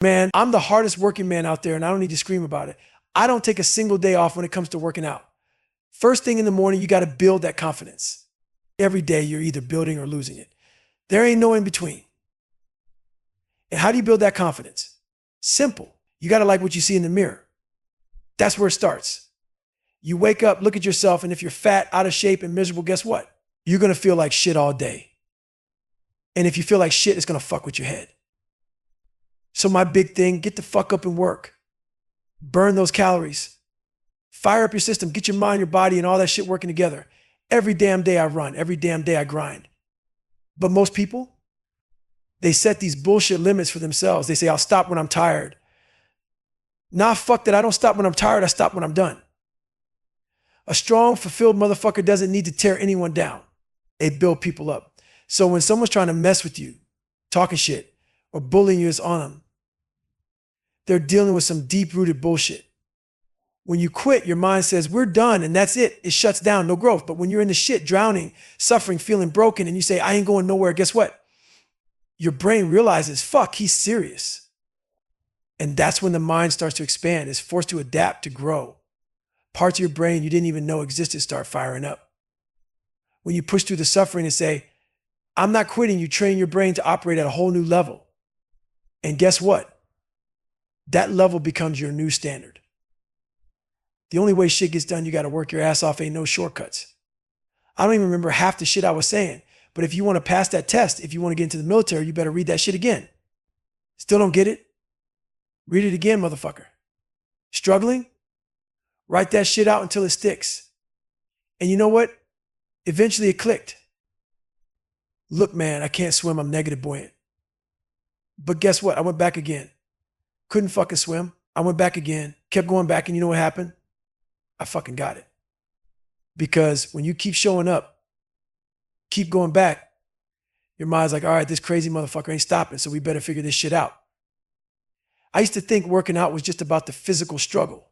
Man, I'm the hardest working man out there and I don't need to scream about it. I don't take a single day off when it comes to working out. First thing in the morning, you got to build that confidence. Every day you're either building or losing it. There ain't no in between. And how do you build that confidence? Simple. You got to like what you see in the mirror. That's where it starts. You wake up, look at yourself, and if you're fat, out of shape, and miserable, guess what? You're going to feel like shit all day. And if you feel like shit, it's going to fuck with your head. So my big thing, get the fuck up and work. Burn those calories. Fire up your system. Get your mind, your body, and all that shit working together. Every damn day I run. Every damn day I grind. But most people, they set these bullshit limits for themselves. They say, I'll stop when I'm tired. Nah, fuck that. I don't stop when I'm tired. I stop when I'm done. A strong, fulfilled motherfucker doesn't need to tear anyone down. They build people up. So when someone's trying to mess with you, talking shit, or bullying you is on them, they're dealing with some deep-rooted bullshit. When you quit, your mind says, we're done, and that's it. It shuts down, no growth. But when you're in the shit, drowning, suffering, feeling broken, and you say, I ain't going nowhere, guess what? Your brain realizes, fuck, he's serious. And that's when the mind starts to expand. It's forced to adapt, to grow. Parts of your brain you didn't even know existed start firing up. When you push through the suffering and say, I'm not quitting, you train your brain to operate at a whole new level. And guess what? That level becomes your new standard. The only way shit gets done, you got to work your ass off, ain't no shortcuts. I don't even remember half the shit I was saying, but if you want to pass that test, if you want to get into the military, you better read that shit again. Still don't get it? Read it again, motherfucker. Struggling? Write that shit out until it sticks. And you know what? Eventually it clicked. Look, man, I can't swim. I'm negative buoyant. But guess what? I went back again. Couldn't fucking swim. I went back again, kept going back, and you know what happened? I fucking got it. Because when you keep showing up, keep going back, your mind's like, all right, this crazy motherfucker ain't stopping, so we better figure this shit out. I used to think working out was just about the physical struggle.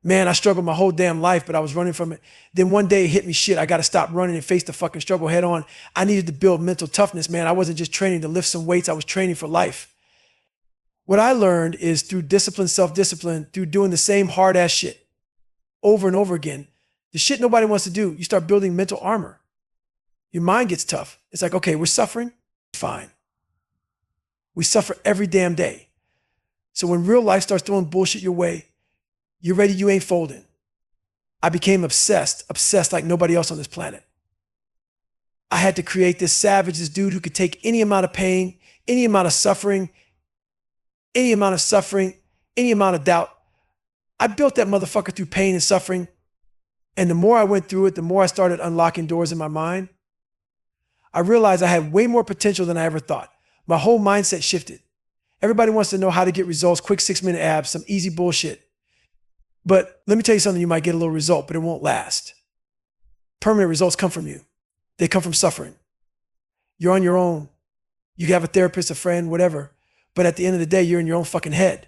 Man, I struggled my whole damn life, but I was running from it. Then one day it hit me, shit, I got to stop running and face the fucking struggle head on. I needed to build mental toughness, man. I wasn't just training to lift some weights. I was training for life. What I learned is through discipline, self-discipline, through doing the same hard ass shit over and over again, the shit nobody wants to do, you start building mental armor. Your mind gets tough. It's like, okay, we're suffering, fine. We suffer every damn day. So when real life starts throwing bullshit your way, you're ready, you ain't folding. I became obsessed like nobody else on this planet. I had to create this savage, this dude who could take any amount of pain, any amount of suffering, any amount of doubt. I built that motherfucker through pain and suffering. And the more I went through it, the more I started unlocking doors in my mind. I realized I had way more potential than I ever thought. My whole mindset shifted. Everybody wants to know how to get results, quick 6-minute abs, some easy bullshit. But let me tell you something, you might get a little result, but it won't last. Permanent results come from you. They come from suffering. You're on your own. You have a therapist, a friend, whatever. But at the end of the day, you're in your own fucking head.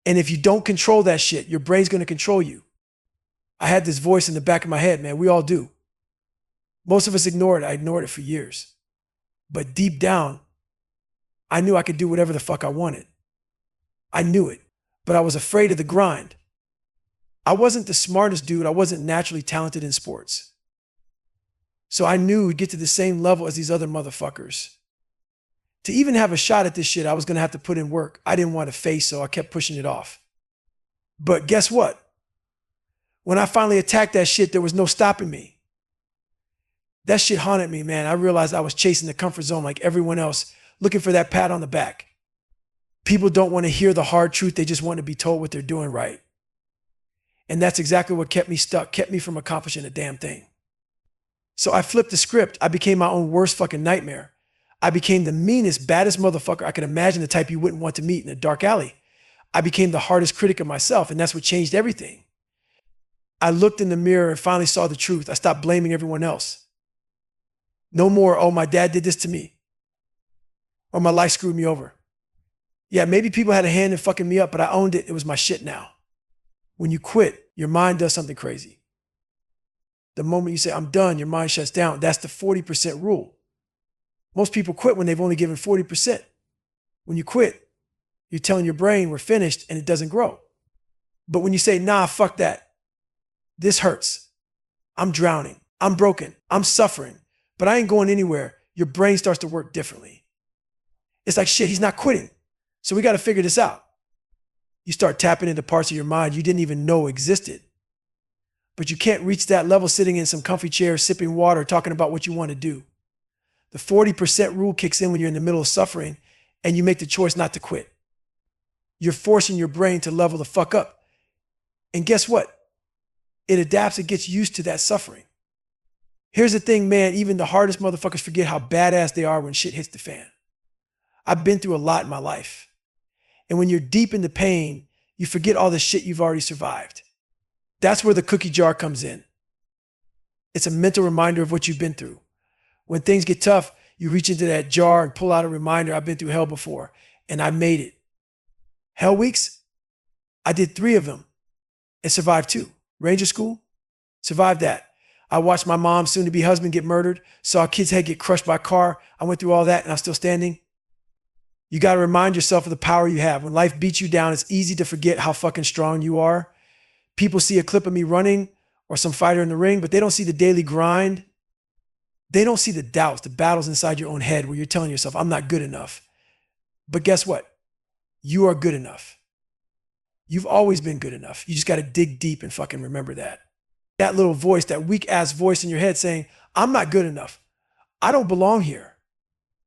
And if you don't control that shit, your brain's going to control you. I had this voice in the back of my head, man. We all do. Most of us ignore it. I ignored it for years. But deep down, I knew I could do whatever the fuck I wanted. I knew it. But I was afraid of the grind. I wasn't the smartest dude. I wasn't naturally talented in sports. So I knew we'd get to the same level as these other motherfuckers. To even have a shot at this shit, I was going to have to put in work. I didn't want to face, so I kept pushing it off. But guess what? When I finally attacked that shit, there was no stopping me. That shit haunted me, man. I realized I was chasing the comfort zone like everyone else, looking for that pat on the back. People don't want to hear the hard truth. They just want to be told what they're doing right. And that's exactly what kept me stuck, kept me from accomplishing a damn thing. So I flipped the script. I became my own worst fucking nightmare. I became the meanest, baddest motherfucker I could imagine, the type you wouldn't want to meet in a dark alley. I became the hardest critic of myself, and that's what changed everything. I looked in the mirror and finally saw the truth. I stopped blaming everyone else. No more, oh, my dad did this to me. Or my life screwed me over. Yeah, maybe people had a hand in fucking me up, but I owned it. It was my shit now. When you quit, your mind does something crazy. The moment you say, I'm done, your mind shuts down. That's the 40% rule. Most people quit when they've only given 40%. When you quit, You're telling your brain we're finished and it doesn't grow. But when you say, nah, fuck that, this hurts, I'm drowning, I'm broken, I'm suffering, but I ain't going anywhere, your brain starts to work differently. It's like, shit, he's not quitting. So we got to figure this out. You start tapping into parts of your mind you didn't even know existed. But you can't reach that level sitting in some comfy chair, sipping water, talking about what you want to do. The 40% rule kicks in when you're in the middle of suffering and you make the choice not to quit. You're forcing your brain to level the fuck up. And guess what? It adapts, it gets used to that suffering. Here's the thing, man, even the hardest motherfuckers forget how badass they are when shit hits the fan. I've been through a lot in my life. And when you're deep in the pain, you forget all the shit you've already survived. That's where the cookie jar comes in. It's a mental reminder of what you've been through. When things get tough, you reach into that jar and pull out a reminder, I've been through hell before, and I made it. Hell weeks? I did 3 of them and survived 2. Ranger school? Survived that. I watched my mom's soon-to-be husband get murdered, saw a kid's head get crushed by a car. I went through all that and I'm still standing. You got to remind yourself of the power you have. When life beats you down, it's easy to forget how fucking strong you are. People see a clip of me running or some fighter in the ring, but they don't see the daily grind. They don't see the doubts, the battles inside your own head where you're telling yourself, I'm not good enough. But guess what? You are good enough. You've always been good enough. You just got to dig deep and fucking remember that. That little voice, that weak ass voice in your head saying, I'm not good enough. I don't belong here.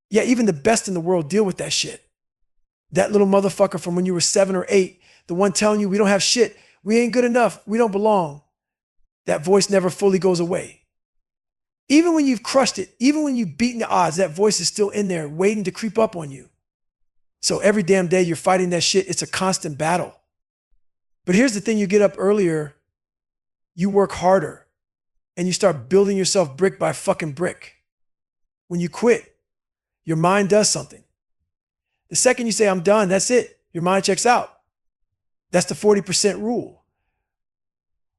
Yeah, even the best in the world deal with that shit. That little motherfucker from when you were 7 or 8, the one telling you we don't have shit, we ain't good enough, we don't belong. That voice never fully goes away. Even when you've crushed it, even when you've beaten the odds, that voice is still in there waiting to creep up on you. So every damn day you're fighting that shit, it's a constant battle. But here's the thing, you get up earlier, you work harder, and you start building yourself brick by fucking brick. When you quit, your mind does something. The second you say, I'm done, that's it. Your mind checks out. That's the 40% rule.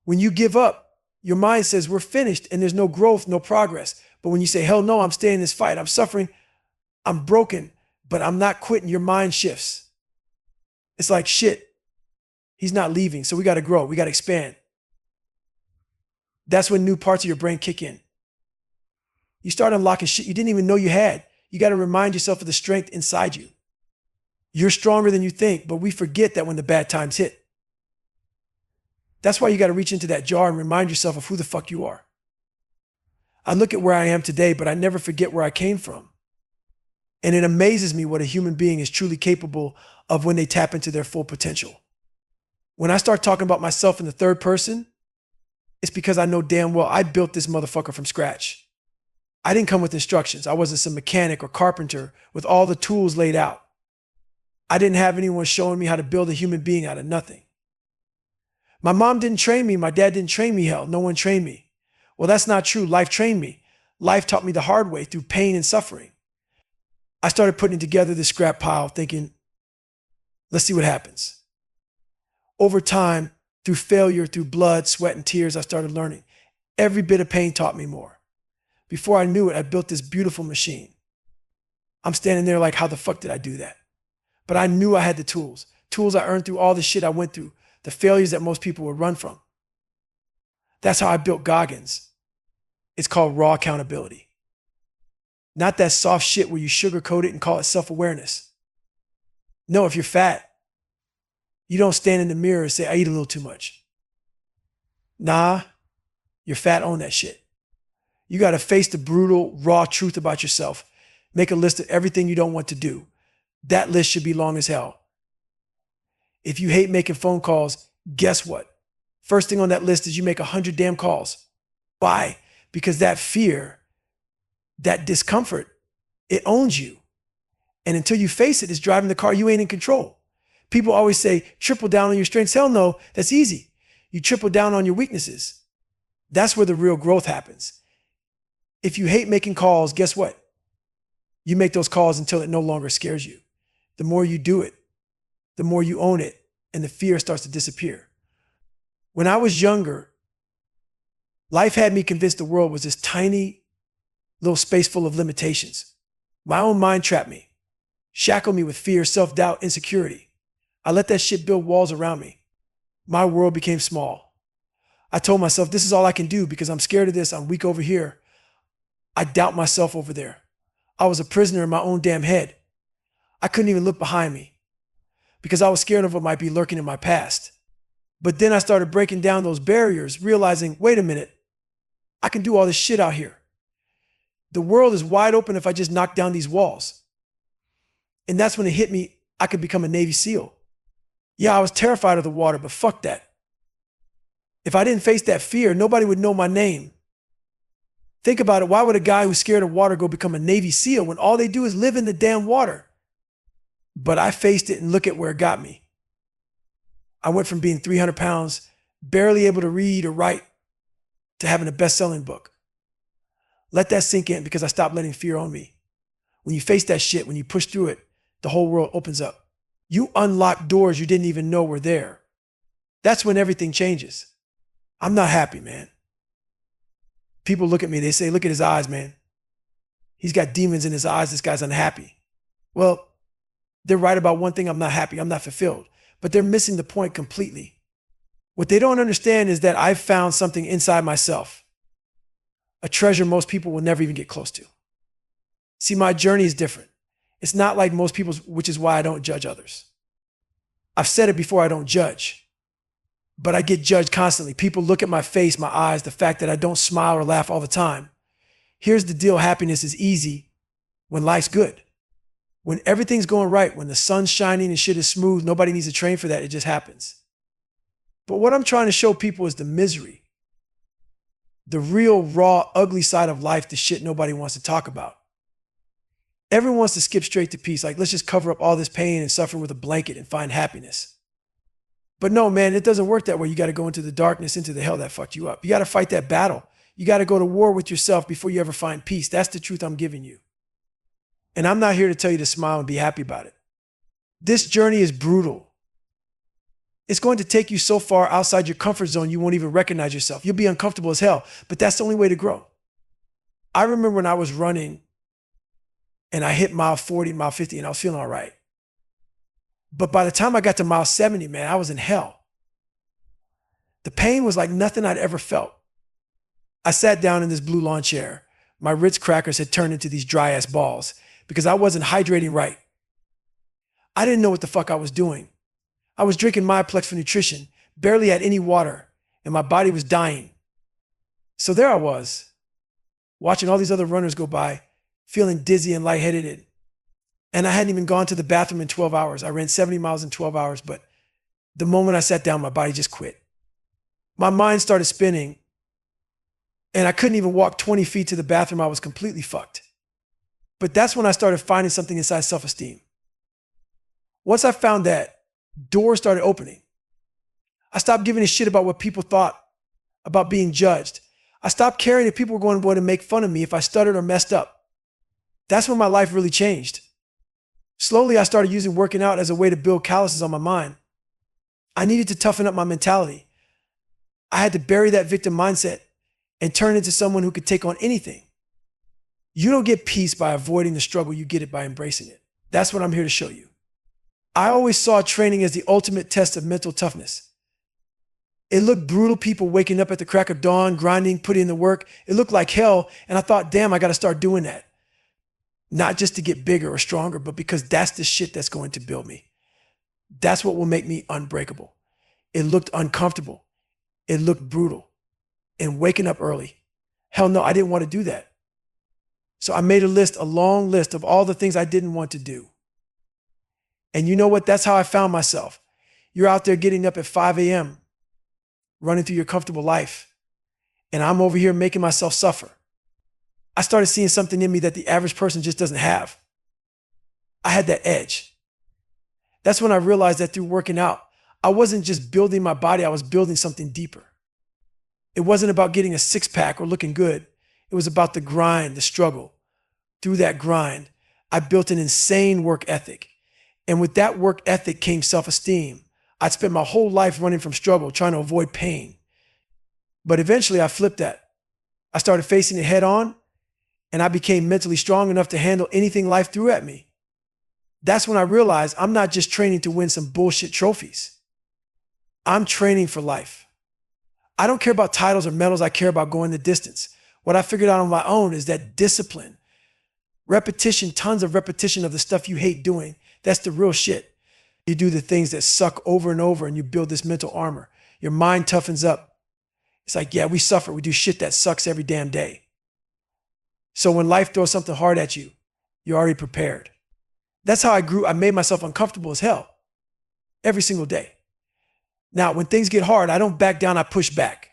When you give up, your mind says, we're finished and there's no growth, no progress. But when you say, hell no, I'm staying in this fight, I'm suffering, I'm broken, but I'm not quitting, your mind shifts. It's like, shit, he's not leaving, so we got to grow, we got to expand. That's when new parts of your brain kick in. You start unlocking shit you didn't even know you had. You got to remind yourself of the strength inside you. You're stronger than you think, but we forget that when the bad times hit. That's why you got to reach into that jar and remind yourself of who the fuck you are. I look at where I am today, but I never forget where I came from. And it amazes me what a human being is truly capable of when they tap into their full potential. When I start talking about myself in the third person, it's because I know damn well I built this motherfucker from scratch. I didn't come with instructions. I wasn't some mechanic or carpenter with all the tools laid out. I didn't have anyone showing me how to build a human being out of nothing. My mom didn't train me. My dad didn't train me. Hell, no one trained me. Well, that's not true. Life trained me. Life taught me the hard way through pain and suffering. I started putting together this scrap pile thinking, let's see what happens. Over time, through failure, through blood, sweat, and tears, I started learning. Every bit of pain taught me more. Before I knew it, I built this beautiful machine. I'm standing there like, how the fuck did I do that? But I knew I had the tools I earned through all the shit I went through, the failures that most people would run from. That's how I built Goggins. It's called raw accountability. Not that soft shit where you sugarcoat it and call it self-awareness. No, if you're fat, you don't stand in the mirror and say, I eat a little too much. Nah, you're fat, own that shit. You got to face the brutal, raw truth about yourself. Make a list of everything you don't want to do. That list should be long as hell. If you hate making phone calls, guess what? First thing on that list is you make 100 damn calls. Why? Because that fear, that discomfort, it owns you. And until you face it, it's driving the car, you ain't in control. People always say, triple down on your strengths. Hell no, that's easy. You triple down on your weaknesses. That's where the real growth happens. If you hate making calls, guess what? You make those calls until it no longer scares you. The more you do it, the more you own it, and the fear starts to disappear. When I was younger, life had me convinced the world was this tiny little space full of limitations. My own mind trapped me, shackled me with fear, self-doubt, insecurity. I let that shit build walls around me. My world became small. I told myself, this is all I can do because I'm scared of this. I'm weak over here. I doubt myself over there. I was a prisoner in my own damn head. I couldn't even look behind me because I was scared of what might be lurking in my past. But then I started breaking down those barriers, realizing, wait a minute, I can do all this shit out here. The world is wide open if I just knock down these walls. And that's when it hit me, I could become a Navy SEAL. Yeah, I was terrified of the water, but fuck that. If I didn't face that fear, nobody would know my name. Think about it. Why would a guy who's scared of water go become a Navy SEAL when all they do is live in the damn water? But I faced it and look at where it got me. I went from being 300 pounds, barely able to read or write, to having a best-selling book. Let that sink in because I stopped letting fear own me. When you face that shit, when you push through it, the whole world opens up. You unlock doors you didn't even know were there. That's when everything changes. I'm not happy, man. People look at me, they say, look at his eyes, man. He's got demons in his eyes, this guy's unhappy. Well, they're right about one thing, I'm not happy, I'm not fulfilled. But they're missing the point completely. What they don't understand is that I've found something inside myself, a treasure most people will never even get close to. See, my journey is different. It's not like most people's, which is why I don't judge others. I've said it before, I don't judge, but I get judged constantly. People look at my face, my eyes, the fact that I don't smile or laugh all the time. Here's the deal, happiness is easy when life's good. When everything's going right, when the sun's shining and shit is smooth, nobody needs to train for that, it just happens. But what I'm trying to show people is the misery, the real, raw, ugly side of life, the shit nobody wants to talk about. Everyone wants to skip straight to peace, like let's just cover up all this pain and suffering with a blanket and find happiness. But no, man, it doesn't work that way. You got to go into the darkness, into the hell that fucked you up. You got to fight that battle. You got to go to war with yourself before you ever find peace. That's the truth I'm giving you. And I'm not here to tell you to smile and be happy about it. This journey is brutal. It's going to take you so far outside your comfort zone, you won't even recognize yourself. You'll be uncomfortable as hell, but that's the only way to grow. I remember when I was running and I hit mile 40, mile 50, and I was feeling all right. But by the time I got to mile 70, man, I was in hell. The pain was like nothing I'd ever felt. I sat down in this blue lawn chair. My Ritz crackers had turned into these dry ass balls because I wasn't hydrating right. I didn't know what the fuck I was doing. I was drinking Myoplex for nutrition, barely had any water, and my body was dying. So there I was, watching all these other runners go by, feeling dizzy and lightheaded. And I hadn't even gone to the bathroom in 12 hours. I ran 70 miles in 12 hours, but the moment I sat down, my body just quit. My mind started spinning, and I couldn't even walk 20 feet to the bathroom. I was completely fucked. But that's when I started finding something inside self-esteem. Once I found that, doors started opening. I stopped giving a shit about what people thought about being judged. I stopped caring if people were going to make fun of me if I stuttered or messed up. That's when my life really changed. Slowly, I started using working out as a way to build calluses on my mind. I needed to toughen up my mentality. I had to bury that victim mindset and turn into someone who could take on anything. You don't get peace by avoiding the struggle, you get it by embracing it. That's what I'm here to show you. I always saw training as the ultimate test of mental toughness. It looked brutal, people waking up at the crack of dawn, grinding, putting in the work. It looked like hell, and I thought, damn, I got to start doing that. Not just to get bigger or stronger, but because that's the shit that's going to build me. That's what will make me unbreakable. It looked uncomfortable. It looked brutal. And waking up early. Hell no, I didn't want to do that. So I made a long list of all the things I didn't want to do. And you know what? That's how I found myself. You're out there getting up at 5 a.m., running through your comfortable life. And I'm over here making myself suffer. I started seeing something in me that the average person just doesn't have. I had that edge. That's when I realized that through working out, I wasn't just building my body, I was building something deeper. It wasn't about getting a six-pack or looking good. It was about the grind, the struggle. Through that grind, I built an insane work ethic. And with that work ethic came self-esteem. I'd spent my whole life running from struggle, trying to avoid pain. But eventually I flipped that. I started facing it head on, and I became mentally strong enough to handle anything life threw at me. That's when I realized I'm not just training to win some bullshit trophies. I'm training for life. I don't care about titles or medals. I care about going the distance. What I figured out on my own is that discipline, repetition, tons of repetition of the stuff you hate doing, that's the real shit. You do the things that suck over and over and you build this mental armor. Your mind toughens up. It's like, yeah, we suffer. We do shit that sucks every damn day. So when life throws something hard at you, you're already prepared. That's how I grew. I made myself uncomfortable as hell every single day. Now, when things get hard, I don't back down, I push back.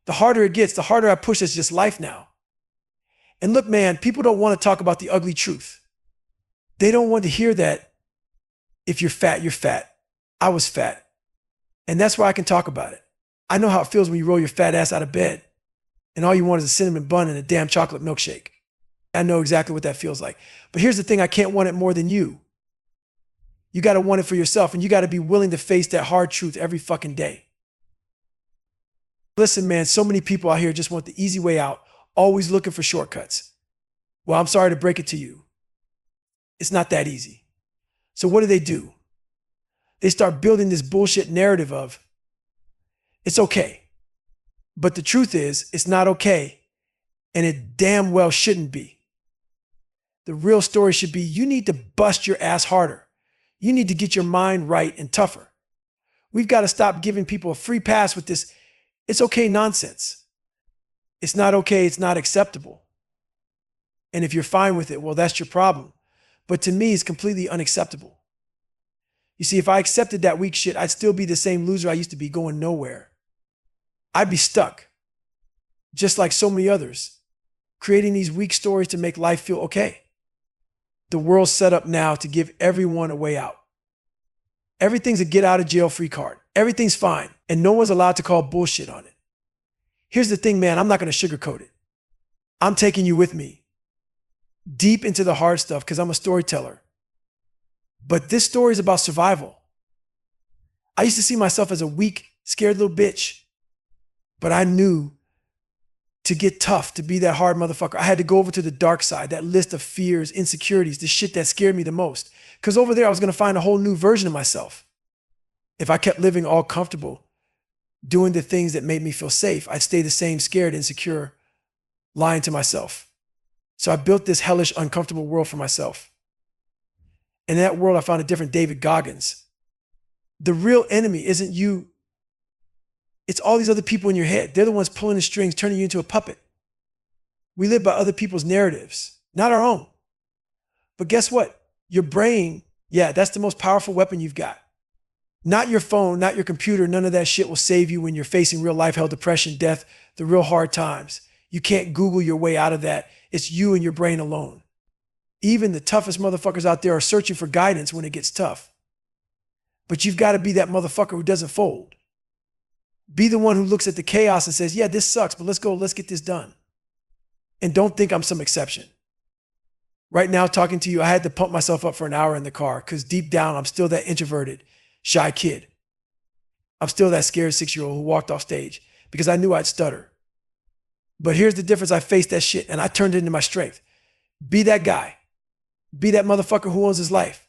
The harder it gets, the harder I push. It's just life now. And look, man, people don't want to talk about the ugly truth. They don't want to hear that if you're fat, you're fat. I was fat. And that's why I can talk about it. I know how it feels when you roll your fat ass out of bed and all you want is a cinnamon bun and a damn chocolate milkshake. I know exactly what that feels like. But here's the thing, I can't want it more than you. You got to want it for yourself, and you got to be willing to face that hard truth every fucking day. Listen, man, so many people out here just want the easy way out, always looking for shortcuts. Well, I'm sorry to break it to you. It's not that easy. So what do? They start building this bullshit narrative of, it's okay. But the truth is, it's not okay, and it damn well shouldn't be. The real story should be, you need to bust your ass harder. You need to get your mind right and tougher. We've got to stop giving people a free pass with this, it's okay nonsense. It's not okay, it's not acceptable. And if you're fine with it, well, that's your problem. But to me, it's completely unacceptable. You see, if I accepted that weak shit, I'd still be the same loser I used to be, going nowhere. I'd be stuck, just like so many others, creating these weak stories to make life feel okay. The world's set up now to give everyone a way out. Everything's a get out of jail free card. Everything's fine, and no one's allowed to call bullshit on it. Here's the thing, man, I'm not going to sugarcoat it. I'm taking you with me deep into the hard stuff because I'm a storyteller. But this story is about survival. I used to see myself as a weak, scared little bitch, but I knew to get tough, to be that hard motherfucker, I had to go over to the dark side, that list of fears, insecurities, the shit that scared me the most. Because over there, I was going to find a whole new version of myself. If I kept living all comfortable, doing the things that made me feel safe, I'd stay the same scared, insecure, lying to myself. So I built this hellish, uncomfortable world for myself. And in that world, I found a different David Goggins. The real enemy isn't you. It's all these other people in your head. They're the ones pulling the strings, turning you into a puppet. We live by other people's narratives, not our own. But guess what? Your brain, yeah, that's the most powerful weapon you've got. Not your phone, not your computer. None of that shit will save you when you're facing real life hell, depression, death, the real hard times. You can't Google your way out of that. It's you and your brain alone. Even the toughest motherfuckers out there are searching for guidance when it gets tough. But you've got to be that motherfucker who doesn't fold. Be the one who looks at the chaos and says, yeah, this sucks, but let's go, let's get this done. And don't think I'm some exception. Right now, talking to you, I had to pump myself up for an hour in the car because deep down, I'm still that introverted, shy kid. I'm still that scared 6-year-old who walked off stage because I knew I'd stutter. But here's the difference. I faced that shit and I turned it into my strength. Be that guy. Be that motherfucker who owns his life.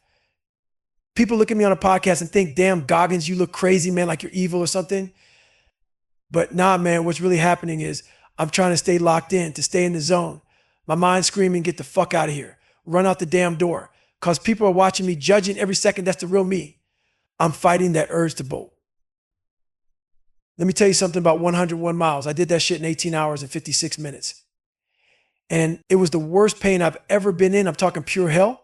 People look at me on a podcast and think, damn, Goggins, you look crazy, man, like you're evil or something. But nah, man, what's really happening is I'm trying to stay locked in, to stay in the zone. My mind's screaming, get the fuck out of here. Run out the damn door. Because people are watching me, judging every second. That's the real me. I'm fighting that urge to bolt. Let me tell you something about 101 miles. I did that shit in 18 hours and 56 minutes. And it was the worst pain I've ever been in. I'm talking pure hell.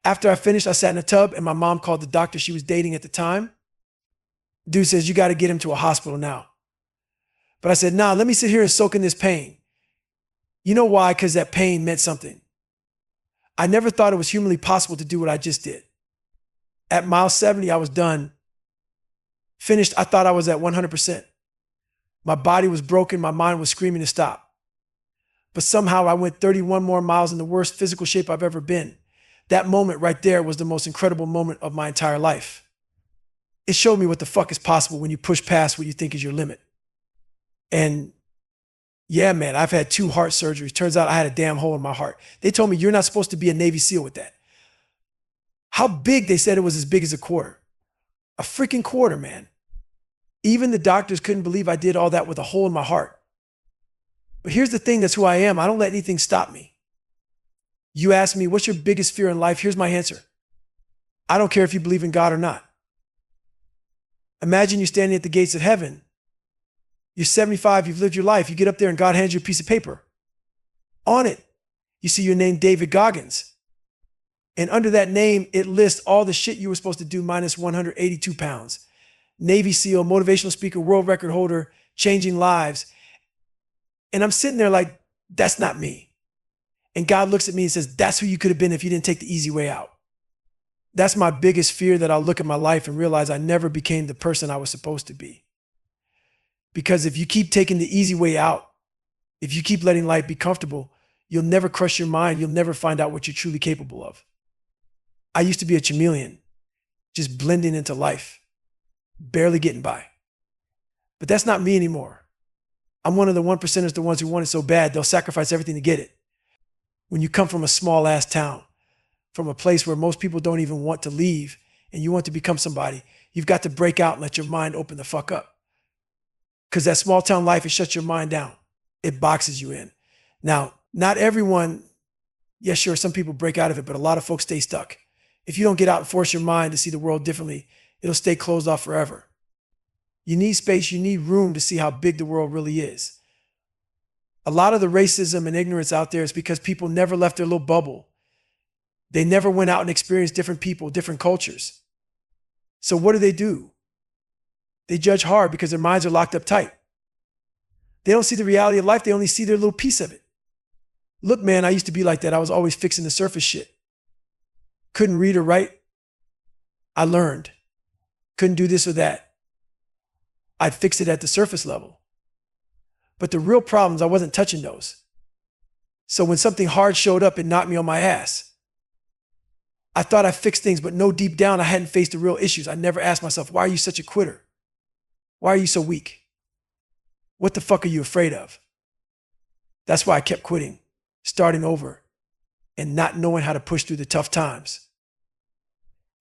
After I finished, I sat in a tub and my mom called the doctor she was dating at the time. Dude says, you got to get him to a hospital now. But I said, nah, let me sit here and soak in this pain. You know why? Because that pain meant something. I never thought it was humanly possible to do what I just did. At mile 70, I was done. Finished, I thought I was at 100%. My body was broken. My mind was screaming to stop. But somehow I went 31 more miles in the worst physical shape I've ever been. That moment right there was the most incredible moment of my entire life. It showed me what the fuck is possible when you push past what you think is your limit. And yeah, man, I've had 2 heart surgeries. Turns out I had a damn hole in my heart. They told me you're not supposed to be a Navy SEAL with that. How big? They said it was as big as a quarter. A freaking quarter, man. Even the doctors couldn't believe I did all that with a hole in my heart. But here's the thing, that's who I am. I don't let anything stop me. You ask me, what's your biggest fear in life? Here's my answer. I don't care if you believe in God or not. Imagine you're standing at the gates of heaven. You're 75, you've lived your life. You get up there and God hands you a piece of paper. On it, you see your name, David Goggins. And under that name, it lists all the shit you were supposed to do minus 182 pounds. Navy SEAL, motivational speaker, world record holder, changing lives. And I'm sitting there like, that's not me. And God looks at me and says, that's who you could have been if you didn't take the easy way out. That's my biggest fear, that I'll look at my life and realize I never became the person I was supposed to be. Because if you keep taking the easy way out, if you keep letting life be comfortable, you'll never crush your mind. You'll never find out what you're truly capable of. I used to be a chameleon, just blending into life, barely getting by. But that's not me anymore. I'm one of the 1%ers, the ones who want it so bad, they'll sacrifice everything to get it. When you come from a small ass town, from a place where most people don't even want to leave, and you want to become somebody, you've got to break out and let your mind open the fuck up. Because that small town life, it shuts your mind down. It boxes you in. Now, not everyone, yes, sure, some people break out of it, but a lot of folks stay stuck. If you don't get out and force your mind to see the world differently, it'll stay closed off forever. You need space, you need room to see how big the world really is. A lot of the racism and ignorance out there is because people never left their little bubble. They never went out and experienced different people, different cultures. So what do? They judge hard because their minds are locked up tight. They don't see the reality of life. They only see their little piece of it. Look, man, I used to be like that. I was always fixing the surface shit. Couldn't read or write. I learned. Couldn't do this or that. I'd fix it at the surface level. But the real problems, I wasn't touching those. So when something hard showed up, it knocked me on my ass. I thought I fixed things, but no, deep down, I hadn't faced the real issues. I never asked myself, why are you such a quitter? Why are you so weak? What the fuck are you afraid of? That's why I kept quitting, starting over, and not knowing how to push through the tough times.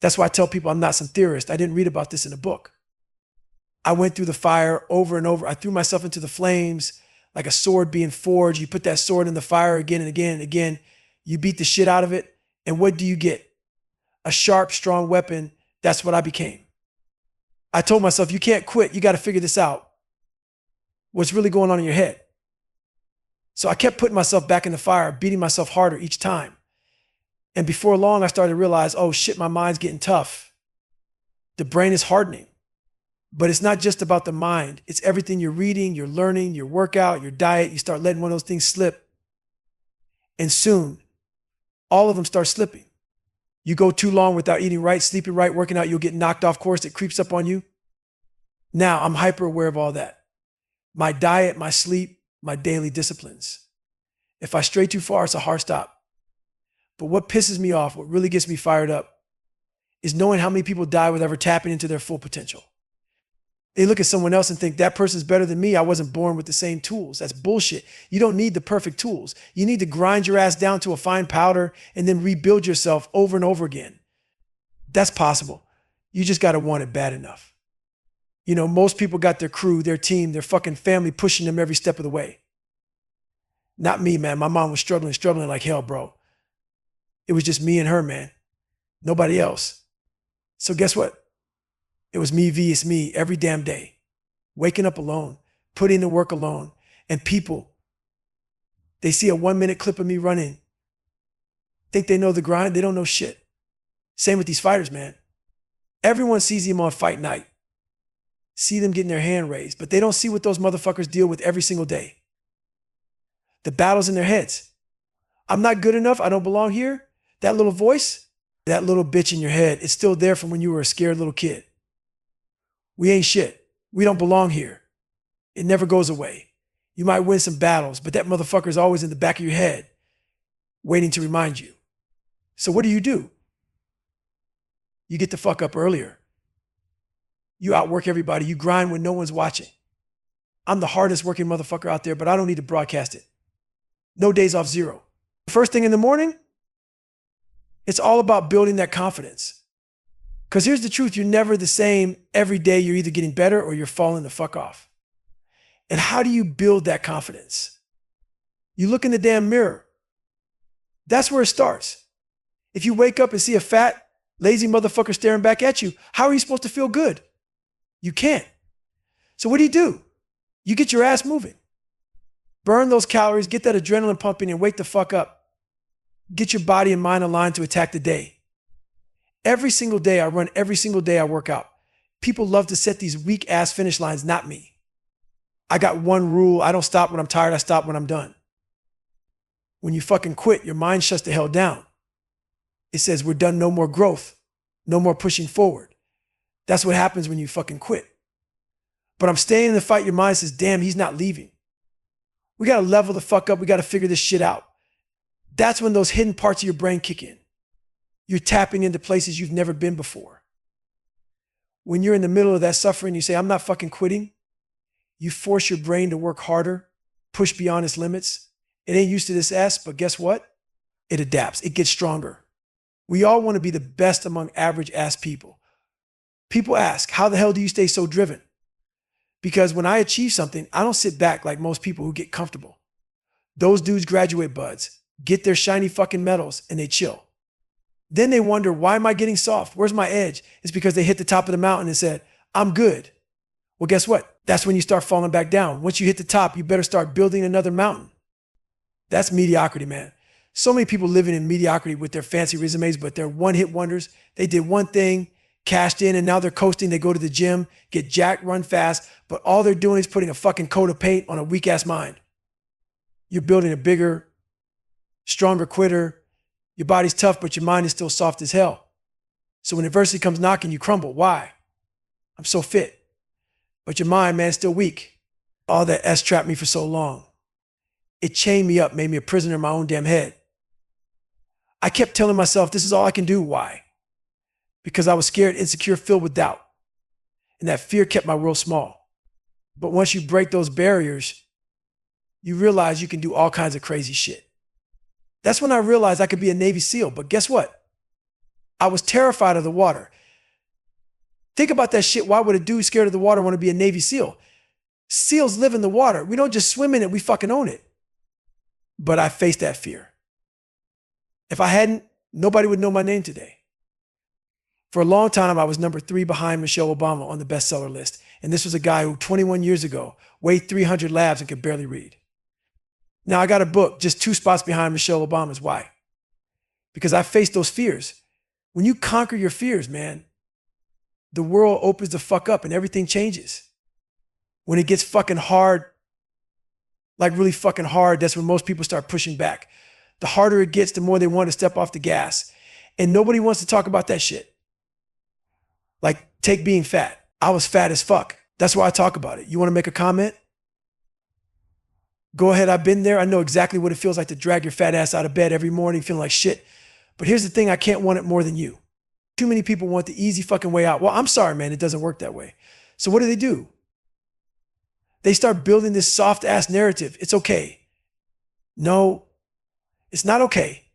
That's why I tell people I'm not some theorist. I didn't read about this in a book. I went through the fire over and over. I threw myself into the flames like a sword being forged. You put that sword in the fire again and again and again. You beat the shit out of it. And what do you get? A sharp, strong weapon. That's what I became. I told myself, you can't quit. You got to figure this out. What's really going on in your head? So I kept putting myself back in the fire, beating myself harder each time. And before long, I started to realize, oh shit, my mind's getting tough. The brain is hardening. But it's not just about the mind. It's everything you're reading, you're learning, your workout, your diet. You start letting one of those things slip. And soon, all of them start slipping. You go too long without eating right, sleeping right, working out, you'll get knocked off course. It creeps up on you. Now I'm hyper aware of all that. My diet, my sleep, my daily disciplines. If I stray too far, it's a hard stop. But what pisses me off, what really gets me fired up, is knowing how many people die without ever tapping into their full potential. They look at someone else and think that person's better than me. I wasn't born with the same tools. That's bullshit. You don't need the perfect tools. You need to grind your ass down to a fine powder and then rebuild yourself over and over again. That's possible. You just got to want it bad enough. You know, most people got their crew, their team, their fucking family pushing them every step of the way. Not me, man. My mom was struggling like hell, bro. It was just me and her, man. Nobody else. So guess what? It was me vs. me every damn day. Waking up alone, putting the work alone. And people, they see a 1-minute clip of me running, think they know the grind. They don't know shit. Same with these fighters, man. Everyone sees them on fight night. See them getting their hand raised, but they don't see what those motherfuckers deal with every single day. The battles in their heads. I'm not good enough. I don't belong here. That little voice, that little bitch in your head, it's still there from when you were a scared little kid. We ain't shit. We don't belong here. It never goes away. You might win some battles, but that motherfucker is always in the back of your head, waiting to remind you. So what do? You get the fuck up earlier. You outwork everybody. You grind when no one's watching. I'm the hardest working motherfucker out there, but I don't need to broadcast it. No days off, zero. First thing in the morning, It's all about building that confidence. Because here's the truth, you're never the same every day. You're either getting better or you're falling the fuck off. And how do you build that confidence? You look in the damn mirror. That's where it starts. If you wake up and see a fat, lazy motherfucker staring back at you, how are you supposed to feel good? You can't. So what do? You get your ass moving. Burn those calories, get that adrenaline pumping, and wake the fuck up. Get your body and mind aligned to attack the day. Every single day I run, every single day I work out. People love to set these weak ass finish lines, not me. I got one rule. I don't stop when I'm tired. I stop when I'm done. When you fucking quit, your mind shuts the hell down. It says we're done, no more growth, no more pushing forward. That's what happens when you fucking quit. But I'm staying in the fight. Your mind says, damn, he's not leaving. We got to level the fuck up. We got to figure this shit out. That's when those hidden parts of your brain kick in. You're tapping into places you've never been before. When you're in the middle of that suffering, you say, I'm not fucking quitting. You force your brain to work harder, push beyond its limits. It ain't used to this S, but guess what? It adapts. It gets stronger. We all want to be the best among average ass people. People ask, how the hell do you stay so driven? Because when I achieve something, I don't sit back like most people who get comfortable. Those dudes graduate buds, get their shiny fucking medals, and they chill. Then they wonder, why am I getting soft? Where's my edge? It's because they hit the top of the mountain and said, I'm good. Well, guess what? That's when you start falling back down. Once you hit the top, you better start building another mountain. That's mediocrity, man. So many people living in mediocrity with their fancy resumes, but they're one-hit wonders. They did one thing, cashed in, and now they're coasting. They go to the gym, get jacked, run fast, but all they're doing is putting a fucking coat of paint on a weak-ass mind. You're building a bigger, stronger quitter. Your body's tough, but your mind is still soft as hell. So when adversity comes knocking, you crumble. Why? I'm so fit. But your mind, man, is still weak. All that S trapped me for so long. It chained me up, made me a prisoner in my own damn head. I kept telling myself, this is all I can do. Why? Because I was scared, insecure, filled with doubt. And that fear kept my world small. But once you break those barriers, you realize you can do all kinds of crazy shit. That's when I realized I could be a Navy SEAL. But guess what? I was terrified of the water. Think about that shit. Why would a dude scared of the water want to be a Navy SEAL? SEALs live in the water. We don't just swim in it. We fucking own it. But I faced that fear. If I hadn't, nobody would know my name today. For a long time, I was number 3 behind Michelle Obama on the bestseller list. And this was a guy who 21 years ago weighed 300 labs and could barely read. Now I got a book just 2 spots behind Michelle Obama's. Why? Because I faced those fears. When you conquer your fears, man, the world opens the fuck up and everything changes. When it gets fucking hard, like really fucking hard, that's when most people start pushing back. The harder it gets, the more they want to step off the gas. And nobody wants to talk about that shit. Like, take being fat. I was fat as fuck. That's why I talk about it. You want to make a comment? Go ahead, I've been there. I know exactly what it feels like to drag your fat ass out of bed every morning feeling like shit. But here's the thing, I can't want it more than you. Too many people want the easy fucking way out. Well, I'm sorry, man, it doesn't work that way. So what do? They start building this soft ass narrative. It's okay. No, it's not okay.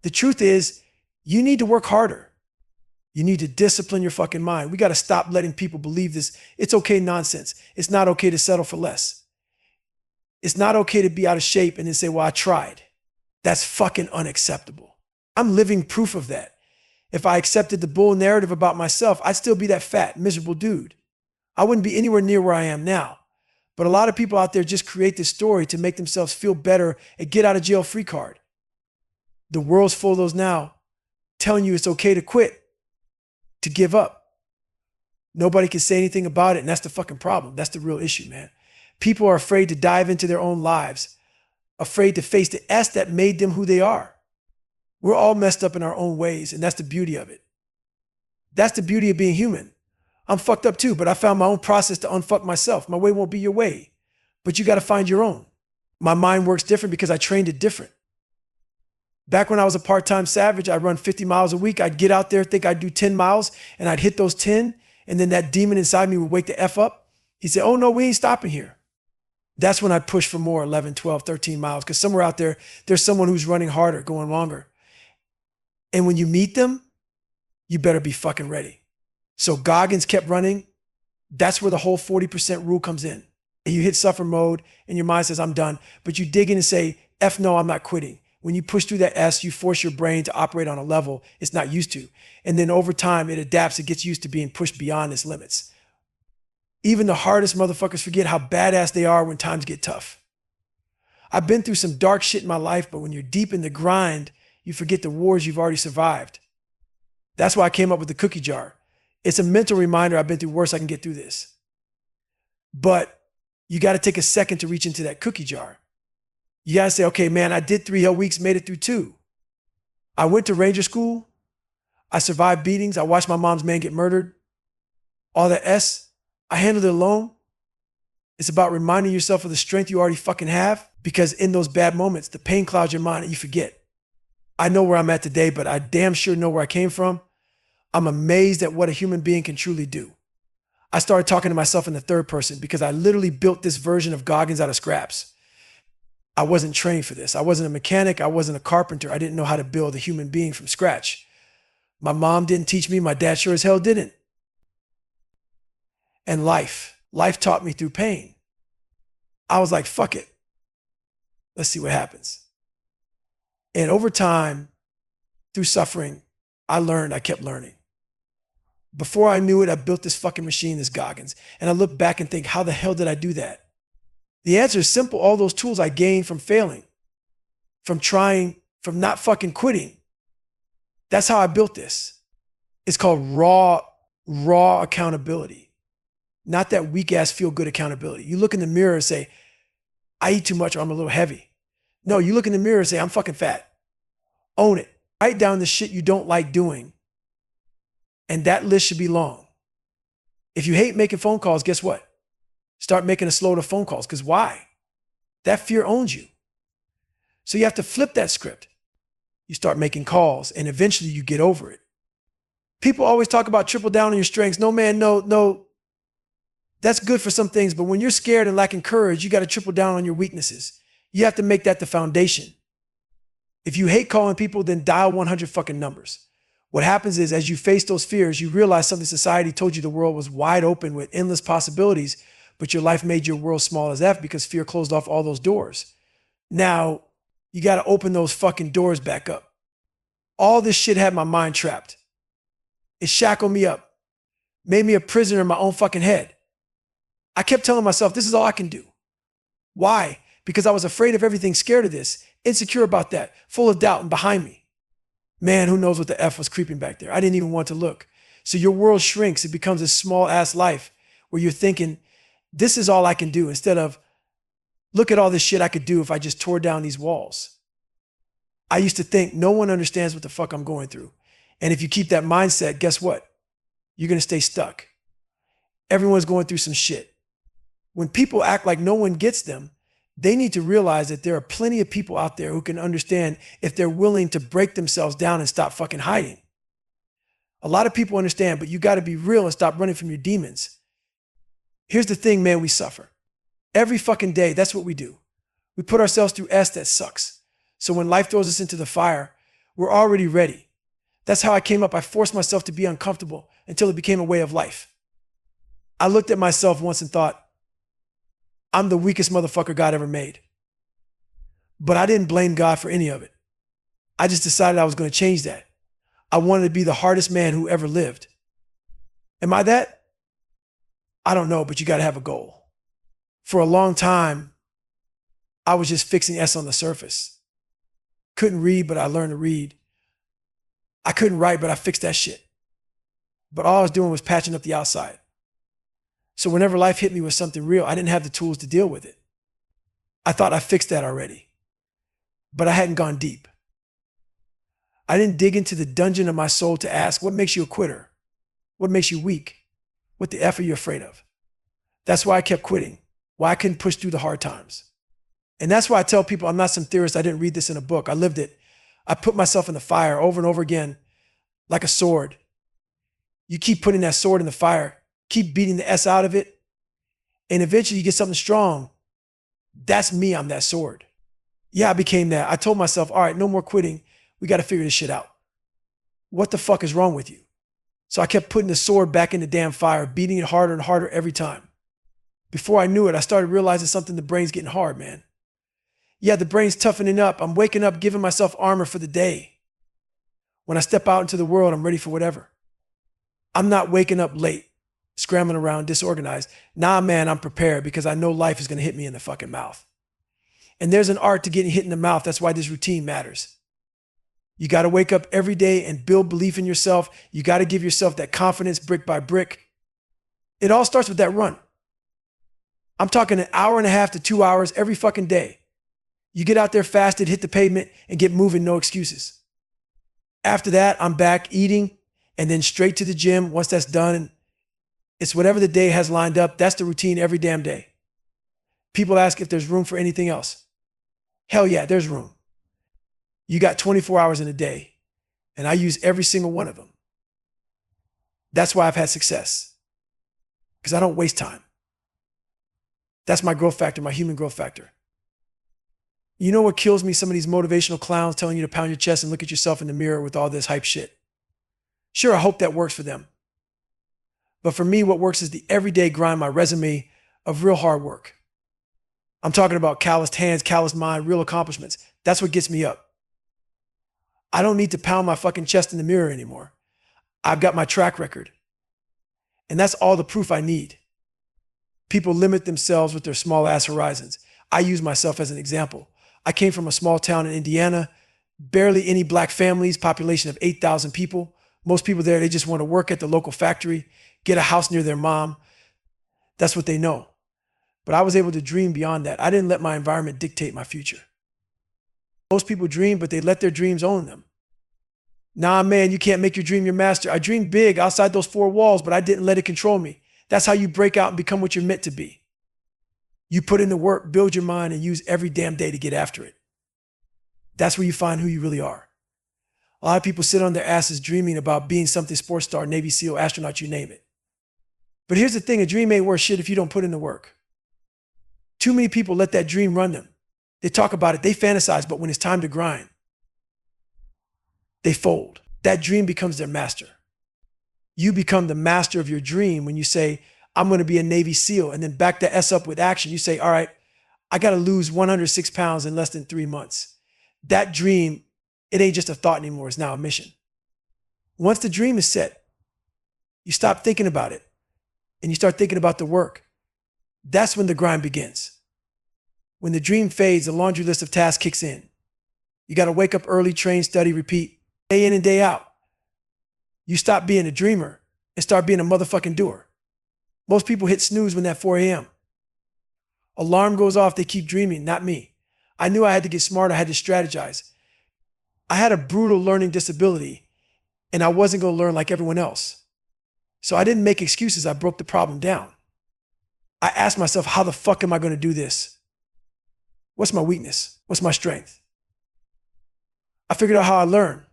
The truth is, you need to work harder. You need to discipline your fucking mind. We got to stop letting people believe this it's okay nonsense. It's not okay to settle for less. It's not okay to be out of shape and then say, well, I tried. That's fucking unacceptable. I'm living proof of that. If I accepted the bull narrative about myself, I'd still be that fat, miserable dude. I wouldn't be anywhere near where I am now. But a lot of people out there just create this story to make themselves feel better and get out of jail free card. The world's full of those now, telling you it's okay to quit, to give up. Nobody can say anything about it, and that's the fucking problem. That's the real issue, man. People are afraid to dive into their own lives, afraid to face the S that made them who they are. We're all messed up in our own ways, and that's the beauty of it. That's the beauty of being human. I'm fucked up too, but I found my own process to unfuck myself. My way won't be your way, but you got to find your own. My mind works different because I trained it different. Back when I was a part-time savage, I'd run 50 miles a week. I'd get out there, think I'd do 10 miles, and I'd hit those 10, and then that demon inside me would wake the F up. He'd say, oh no, we ain't stopping here. That's when I'd push for more, 11, 12, 13 miles, because somewhere out there, there's someone who's running harder, going longer. And when you meet them, you better be fucking ready. So Goggins kept running. That's where the whole 40% rule comes in. And you hit suffer mode and your mind says, I'm done. But you dig in and say, F no, I'm not quitting. When you push through that S, you force your brain to operate on a level it's not used to. And then over time, it adapts, it gets used to being pushed beyond its limits. Even the hardest motherfuckers forget how badass they are when times get tough. I've been through some dark shit in my life, but when you're deep in the grind, you forget the wars you've already survived. That's why I came up with the cookie jar. It's a mental reminder I've been through worse, I can get through this. But you got to take a second to reach into that cookie jar. You got to say, okay, man, I did 3 hell weeks, made it through 2. I went to Ranger school. I survived beatings. I watched my mom's man get murdered. All that S, I handled it alone. It's about reminding yourself of the strength you already fucking have, because in those bad moments, the pain clouds your mind and you forget. I know where I'm at today, but I damn sure know where I came from. I'm amazed at what a human being can truly do. I started talking to myself in the third person because I literally built this version of Goggins out of scraps. I wasn't trained for this. I wasn't a mechanic. I wasn't a carpenter. I didn't know how to build a human being from scratch. My mom didn't teach me. My dad sure as hell didn't. And life taught me through pain. I was like, fuck it. Let's see what happens. And over time, through suffering, I kept learning. Before I knew it, I built this fucking machine, this Goggins. And I look back and think, how the hell did I do that? The answer is simple. All those tools I gained from failing, from trying, from not fucking quitting. That's how I built this. It's called raw accountability. Not that weak ass feel good accountability. You look in the mirror and say, I eat too much or I'm a little heavy. No, you look in the mirror and say, I'm fucking fat. Own it. Write down the shit you don't like doing. And that list should be long. If you hate making phone calls, guess what? Start making a slow to phone calls. Because why? That fear owns you. So you have to flip that script. You start making calls and eventually you get over it. People always talk about triple down on your strengths. No, man, no. That's good for some things, but when you're scared and lacking courage, you got to triple down on your weaknesses. You have to make that the foundation. If you hate calling people, then dial 100 fucking numbers. What happens is, as you face those fears, you realize something society told you the world was wide open with endless possibilities, but your life made your world small as F because fear closed off all those doors. Now, you got to open those fucking doors back up. All this shit had my mind trapped. It shackled me up, made me a prisoner in my own fucking head. I kept telling myself, this is all I can do. Why? Because I was afraid of everything, scared of this, insecure about that, full of doubt and behind me. Man, who knows what the F was creeping back there? I didn't even want to look. So your world shrinks. It becomes a small ass life where you're thinking, this is all I can do, instead of, look at all this shit I could do if I just tore down these walls. I used to think no one understands what the fuck I'm going through. And if you keep that mindset, guess what? You're going to stay stuck. Everyone's going through some shit. When people act like no one gets them, they need to realize that there are plenty of people out there who can understand if they're willing to break themselves down and stop fucking hiding. A lot of people understand, but you got to be real and stop running from your demons. Here's the thing, man, we suffer. Every fucking day, that's what we do. We put ourselves through S that sucks. So when life throws us into the fire, we're already ready. That's how I came up. I forced myself to be uncomfortable until it became a way of life. I looked at myself once and thought, I'm the weakest motherfucker God ever made. But I didn't blame God for any of it. I just decided I was going to change that. I wanted to be the hardest man who ever lived. Am I that? I don't know, but you got to have a goal. For a long time, I was just fixing S on the surface. Couldn't read, but I learned to read. I couldn't write, but I fixed that shit. But all I was doing was patching up the outside. So whenever life hit me with something real, I didn't have the tools to deal with it. I thought I fixed that already, but I hadn't gone deep. I didn't dig into the dungeon of my soul to ask, what makes you a quitter? What makes you weak? What the F are you afraid of? That's why I kept quitting, why I couldn't push through the hard times. And that's why I tell people I'm not some theorist. I didn't read this in a book. I lived it. I put myself in the fire over and over again, like a sword. You keep putting that sword in the fire, keep beating the S out of it, and eventually you get something strong. That's me, I'm that sword. Yeah, I became that. I told myself, all right, no more quitting. We got to figure this shit out. What the fuck is wrong with you? So I kept putting the sword back in the damn fire, beating it harder and harder every time. Before I knew it, I started realizing something: the brain's getting hard, man. Yeah, the brain's toughening up. I'm waking up, giving myself armor for the day. When I step out into the world, I'm ready for whatever. I'm not waking up late, scrambling around, disorganized. Nah, man, I'm prepared because I know life is going to hit me in the fucking mouth. And there's an art to getting hit in the mouth. That's why this routine matters. You got to wake up every day and build belief in yourself. You got to give yourself that confidence brick by brick. It all starts with that run. I'm talking an hour and a half to 2 hours every fucking day. You get out there fasted, hit the pavement, and get moving, no excuses. After that, I'm back eating and then straight to the gym. Once that's done, it's whatever the day has lined up. That's the routine every damn day. People ask if there's room for anything else. Hell yeah, there's room. You got 24 hours in a day, and I use every single one of them. That's why I've had success, because I don't waste time. That's my growth factor, my human growth factor. You know what kills me? Some of these motivational clowns telling you to pound your chest and look at yourself in the mirror with all this hype shit. Sure, I hope that works for them. But for me, what works is the everyday grind, my resume of real hard work. I'm talking about calloused hands, calloused mind, real accomplishments. That's what gets me up. I don't need to pound my fucking chest in the mirror anymore. I've got my track record. And that's all the proof I need. People limit themselves with their small ass horizons. I use myself as an example. I came from a small town in Indiana, barely any black families, population of 8,000 people. Most people there, they just want to work at the local factory, get a house near their mom. That's what they know. But I was able to dream beyond that. I didn't let my environment dictate my future. Most people dream, but they let their dreams own them. Nah, man, you can't make your dream your master. I dreamed big outside those four walls, but I didn't let it control me. That's how you break out and become what you're meant to be. You put in the work, build your mind, and use every damn day to get after it. That's where you find who you really are. A lot of people sit on their asses dreaming about being something: sports star, Navy SEAL, astronaut, you name it. But here's the thing: a dream ain't worth shit if you don't put in the work. Too many people let that dream run them. They talk about it, they fantasize, but when it's time to grind, they fold. That dream becomes their master. You become the master of your dream when you say, I'm going to be a Navy SEAL, and then back the S up with action. You say, all right, I got to lose 106 pounds in less than 3 months. That dream, it ain't just a thought anymore. It's now a mission. Once the dream is set, you stop thinking about it and you start thinking about the work. That's when the grind begins. When the dream fades, the laundry list of tasks kicks in. You got to wake up early, train, study, repeat, day in and day out. You stop being a dreamer and start being a motherfucking doer. Most people hit snooze when that 4 a.m. Alarm goes off, they keep dreaming, not me. I knew I had to get smarter, I had to strategize. I had a brutal learning disability, and I wasn't going to learn like everyone else. So I didn't make excuses, I broke the problem down. I asked myself, how the fuck am I going to do this? What's my weakness? What's my strength? I figured out how I learn.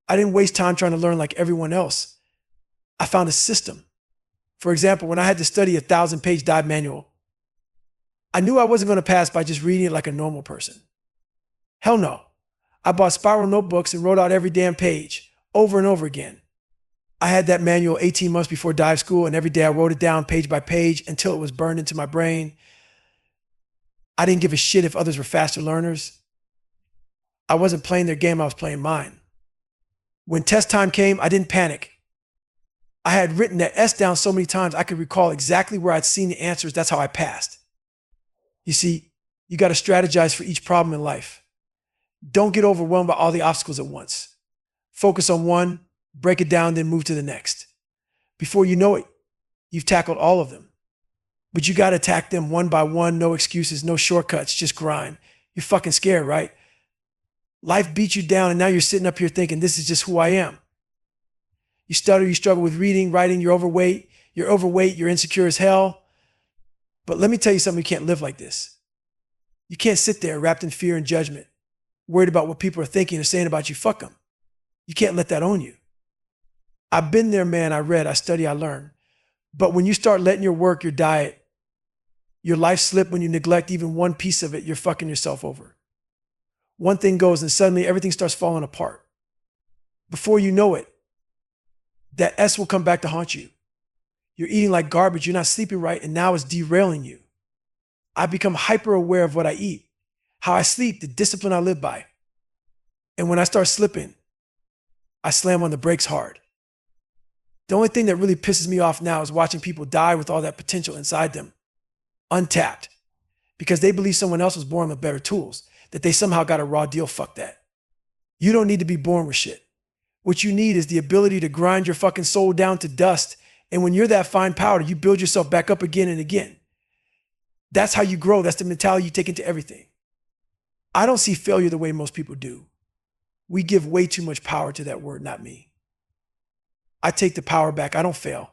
I didn't waste time trying to learn like everyone else. I found a system. For example, when I had to study a 1,000-page dive manual, I knew I wasn't going to pass by just reading it like a normal person. Hell no. I bought spiral notebooks and wrote out every damn page over and over again. I had that manual 18 months before dive school, and every day I wrote it down page by page until it was burned into my brain. I didn't give a shit if others were faster learners. I wasn't playing their game, I was playing mine. When test time came, I didn't panic. I had written that S down so many times I could recall exactly where I'd seen the answers. That's how I passed. You see, you got to strategize for each problem in life. Don't get overwhelmed by all the obstacles at once. Focus on one, break it down, then move to the next. Before you know it, you've tackled all of them. But you got to attack them one by one, no excuses, no shortcuts, just grind. You're fucking scared, right? Life beat you down, and now you're sitting up here thinking, this is just who I am. You stutter, you struggle with reading, writing, you're overweight, you're insecure as hell. But let me tell you something, you can't live like this. You can't sit there wrapped in fear and judgment, worried about what people are thinking or saying about you. Fuck them. You can't let that own you. I've been there, man. I read, I study, I learn. But when you start letting your work, your diet, your life slip, when you neglect even one piece of it, you're fucking yourself over. One thing goes and suddenly everything starts falling apart. Before you know it, that S will come back to haunt you. You're eating like garbage, you're not sleeping right, and now it's derailing you. I become hyper aware of what I eat, how I sleep, the discipline I live by. And when I start slipping, I slam on the brakes hard. The only thing that really pisses me off now is watching people die with all that potential inside them, untapped, because they believe someone else was born with better tools, that they somehow got a raw deal. Fuck that. You don't need to be born with shit. What you need is the ability to grind your fucking soul down to dust. And when you're that fine powder, you build yourself back up again and again. That's how you grow. That's the mentality you take into everything. I don't see failure the way most people do. We give way too much power to that word, not me. I take the power back. I don't fail.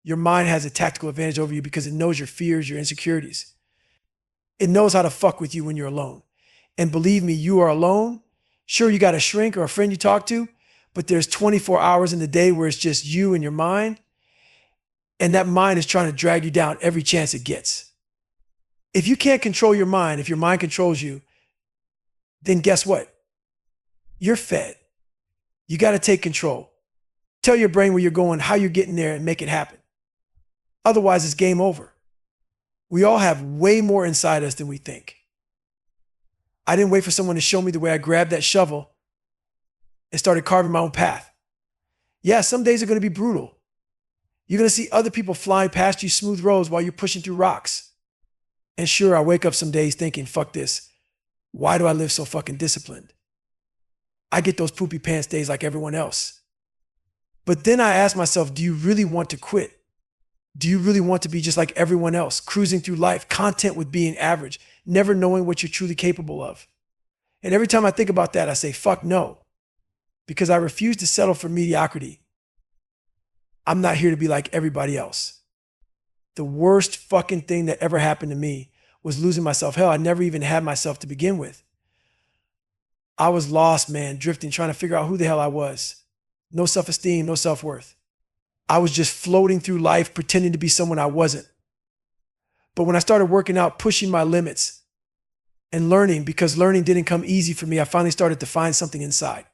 Your mind has a tactical advantage over you because it knows your fears, your insecurities. It knows how to fuck with you when you're alone. And believe me, you are alone. Sure, you got a shrink or a friend you talk to, but there's 24 hours in the day where it's just you and your mind. And that mind is trying to drag you down every chance it gets. If you can't control your mind, if your mind controls you, then guess what? You're fed. You got to take control. Tell your brain where you're going, how you're getting there, and make it happen. Otherwise, it's game over. We all have way more inside us than we think. I didn't wait for someone to show me the way I grabbed that shovel and started carving my own path. Yeah, some days are going to be brutal. You're going to see other people flying past you smooth roads while you're pushing through rocks. And sure, I wake up some days thinking, fuck this. Why do I live so fucking disciplined? I get those poopy pants days like everyone else. But then I ask myself, do you really want to quit? Do you really want to be just like everyone else, cruising through life, content with being average, never knowing what you're truly capable of? And every time I think about that, I say, fuck no, because I refuse to settle for mediocrity. I'm not here to be like everybody else. The worst fucking thing that ever happened to me was losing myself. Hell, I never even had myself to begin with. I was lost, man, drifting, trying to figure out who the hell I was. No self-esteem, no self-worth. I was just floating through life, pretending to be someone I wasn't. But when I started working out, pushing my limits and learning, because learning didn't come easy for me, I finally started to find something inside.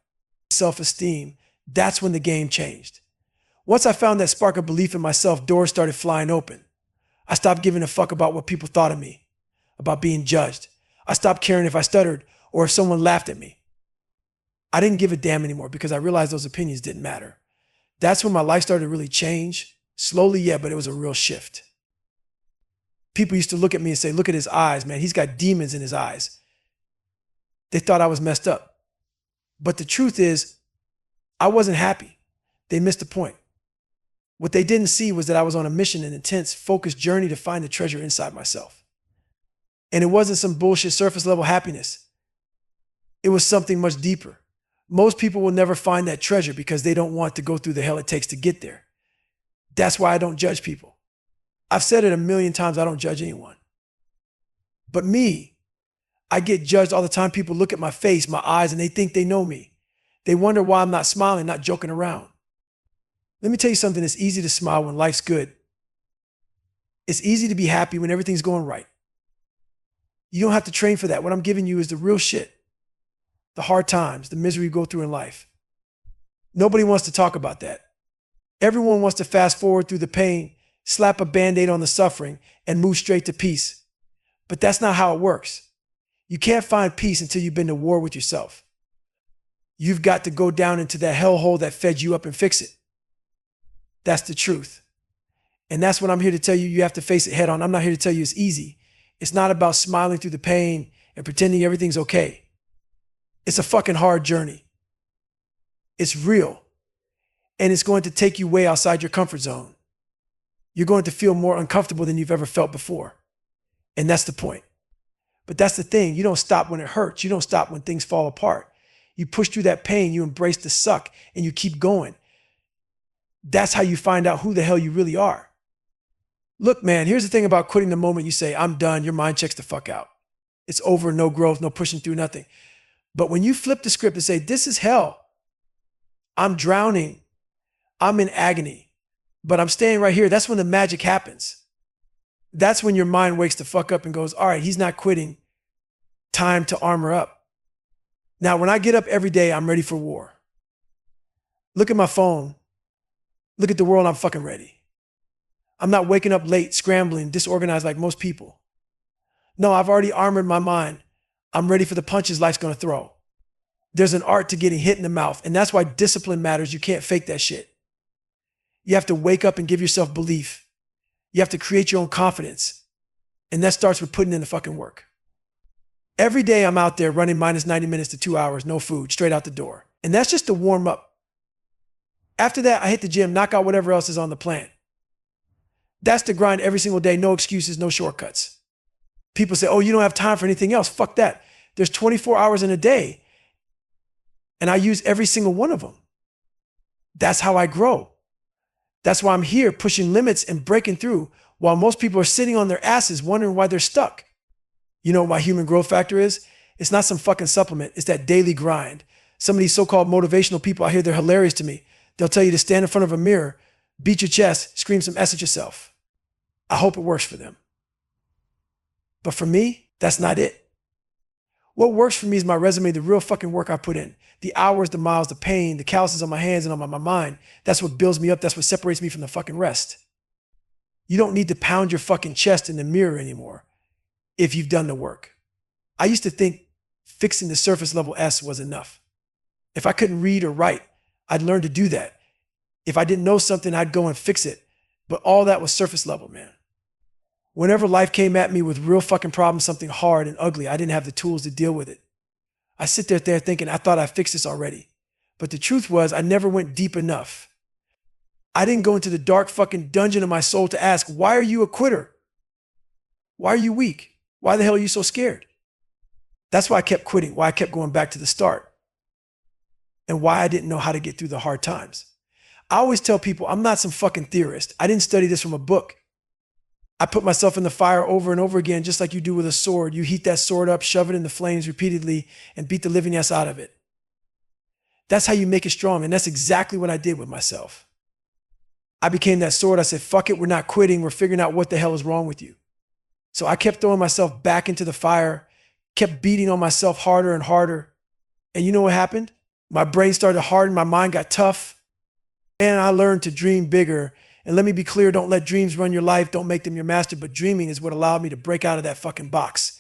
Self-esteem, that's when the game changed. Once I found that spark of belief in myself, doors started flying open. I stopped giving a fuck about what people thought of me, about being judged. I stopped caring if I stuttered or if someone laughed at me. I didn't give a damn anymore because I realized those opinions didn't matter. That's when my life started to really change. Slowly, yeah, but it was a real shift. People used to look at me and say, look at his eyes, man. He's got demons in his eyes. They thought I was messed up. But the truth is, I wasn't happy. They missed the point. What they didn't see was that I was on a mission, an intense, focused journey to find the treasure inside myself. And it wasn't some bullshit surface level happiness. It was something much deeper. Most people will never find that treasure because they don't want to go through the hell it takes to get there. That's why I don't judge people. I've said it a million times, I don't judge anyone. But me, I get judged all the time. People look at my face, my eyes, and they think they know me. They wonder why I'm not smiling, not joking around. Let me tell you something, it's easy to smile when life's good. It's easy to be happy when everything's going right. You don't have to train for that. What I'm giving you is the real shit. The hard times, the misery you go through in life. Nobody wants to talk about that. Everyone wants to fast forward through the pain, slap a Band-Aid on the suffering, and move straight to peace. But that's not how it works. You can't find peace until you've been to war with yourself. You've got to go down into that hellhole that fed you up and fix it. That's the truth. And that's what I'm here to tell you. You have to face it head on. I'm not here to tell you it's easy. It's not about smiling through the pain and pretending everything's okay. It's a fucking hard journey. It's real. And it's going to take you way outside your comfort zone. You're going to feel more uncomfortable than you've ever felt before. And that's the point. But that's the thing. You don't stop when it hurts. You don't stop when things fall apart. You push through that pain, you embrace the suck, and you keep going. That's how you find out who the hell you really are. Look, man, here's the thing about quitting the moment you say, I'm done, your mind checks the fuck out. It's over, no growth, no pushing through, nothing. But when you flip the script and say, this is hell, I'm drowning, I'm in agony, but I'm staying right here, that's when the magic happens. That's when your mind wakes the fuck up and goes, all right, he's not quitting, time to armor up. Now, when I get up every day, I'm ready for war. Look at my phone. Look at the world. I'm fucking ready. I'm not waking up late, scrambling, disorganized like most people. No, I've already armored my mind. I'm ready for the punches life's gonna throw. There's an art to getting hit in the mouth, and that's why discipline matters. You can't fake that shit. You have to wake up and give yourself belief. You have to create your own confidence. And that starts with putting in the fucking work. Every day I'm out there running minus 90 minutes to 2 hours, no food, straight out the door. And that's just to warm up. After that, I hit the gym, knock out whatever else is on the plan. That's the grind every single day, no excuses, no shortcuts. People say, oh, you don't have time for anything else. Fuck that. There's 24 hours in a day, and I use every single one of them. That's how I grow. That's why I'm here pushing limits and breaking through while most people are sitting on their asses wondering why they're stuck. You know what my human growth factor is? It's not some fucking supplement. It's that daily grind. Some of these so-called motivational people out here, they're hilarious to me. They'll tell you to stand in front of a mirror, beat your chest, scream some S at yourself. I hope it works for them. But for me, that's not it. What works for me is my resume, the real fucking work I put in. The hours, the miles, the pain, the calluses on my hands and on my mind. That's what builds me up. That's what separates me from the fucking rest. You don't need to pound your fucking chest in the mirror anymore if you've done the work. I used to think fixing the surface level S was enough. If I couldn't read or write, I'd learn to do that. If I didn't know something, I'd go and fix it. But all that was surface level, man. Whenever life came at me with real fucking problems, something hard and ugly, I didn't have the tools to deal with it. I sit there thinking, I thought I fixed this already. But the truth was, I never went deep enough. I didn't go into the dark fucking dungeon of my soul to ask, why are you a quitter? Why are you weak? Why the hell are you so scared? That's why I kept quitting, why I kept going back to the start, and why I didn't know how to get through the hard times. I always tell people, I'm not some fucking theorist. I didn't study this from a book. I put myself in the fire over and over again, just like you do with a sword. You heat that sword up, shove it in the flames repeatedly, and beat the living ass out of it. That's how you make it strong, and that's exactly what I did with myself. I became that sword. I said, fuck it, we're not quitting. We're figuring out what the hell is wrong with you. So I kept throwing myself back into the fire, kept beating on myself harder and harder. And you know what happened? My brain started to harden, my mind got tough, and I learned to dream bigger. And let me be clear, don't let dreams run your life. Don't make them your master. But dreaming is what allowed me to break out of that fucking box.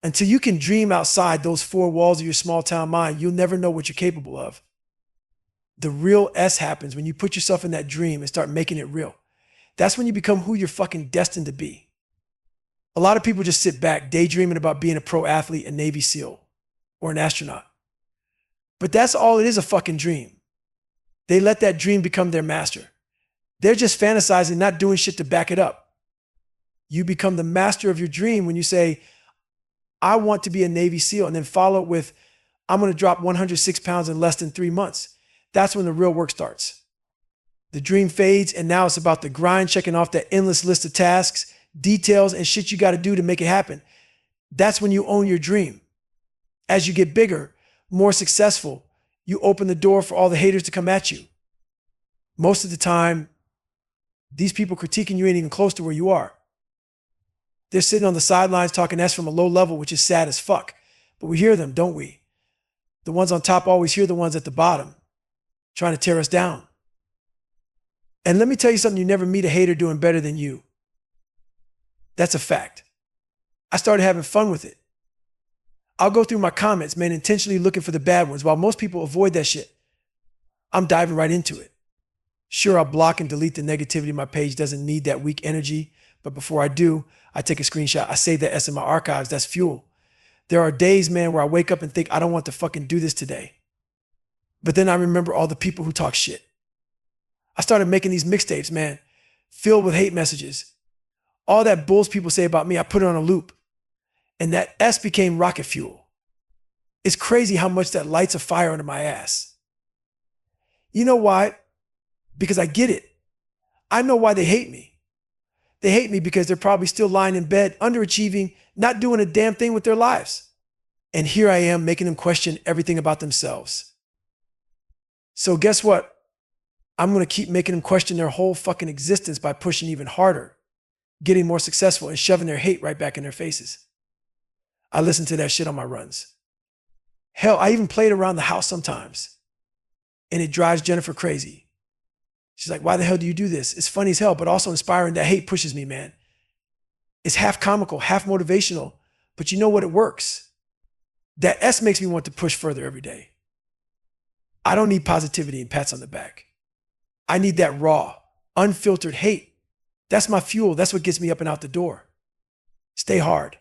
Until you can dream outside those four walls of your small town mind, you'll never know what you're capable of. The real S happens when you put yourself in that dream and start making it real. That's when you become who you're fucking destined to be. A lot of people just sit back daydreaming about being a pro athlete, a Navy SEAL, or an astronaut. But that's all it is, a fucking dream. They let that dream become their master. They're just fantasizing, not doing shit to back it up. You become the master of your dream when you say, I want to be a Navy SEAL, and then follow it with, I'm going to drop 106 pounds in less than 3 months. That's when the real work starts. The dream fades, and now it's about the grind, checking off that endless list of tasks, details, and shit you got to do to make it happen. That's when you own your dream. As you get bigger, more successful, you open the door for all the haters to come at you. Most of the time, these people critiquing you ain't even close to where you are. They're sitting on the sidelines talking S from a low level, which is sad as fuck. But we hear them, don't we? The ones on top always hear the ones at the bottom, trying to tear us down. And let me tell you something, you never meet a hater doing better than you. That's a fact. I started having fun with it. I'll go through my comments, man, intentionally looking for the bad ones, while most people avoid that shit. I'm diving right into it. Sure, I'll block and delete the negativity. My page doesn't need that weak energy, but before I do, I take a screenshot. I save that S in my archives. That's fuel. There are days, man, where I wake up and think, I don't want to fucking do this today. But then I remember all the people who talk shit. I started making these mixtapes, man, filled with hate messages. All that bulls people say about me, I put it on a loop. And that S became rocket fuel. It's crazy how much that lights a fire under my ass. You know why? Because I get it. I know why they hate me. They hate me because they're probably still lying in bed, underachieving, not doing a damn thing with their lives. And here I am making them question everything about themselves. So guess what? I'm going to keep making them question their whole fucking existence by pushing even harder, getting more successful, and shoving their hate right back in their faces. I listen to that shit on my runs. Hell, I even play it around the house sometimes. and it drives Jennifer crazy. She's like, why the hell do you do this? It's funny as hell, but also inspiring. That hate pushes me, man. It's half comical, half motivational, but you know what? It works. That S makes me want to push further every day. I don't need positivity and pats on the back. I need that raw, unfiltered hate. That's my fuel. That's what gets me up and out the door. Stay hard.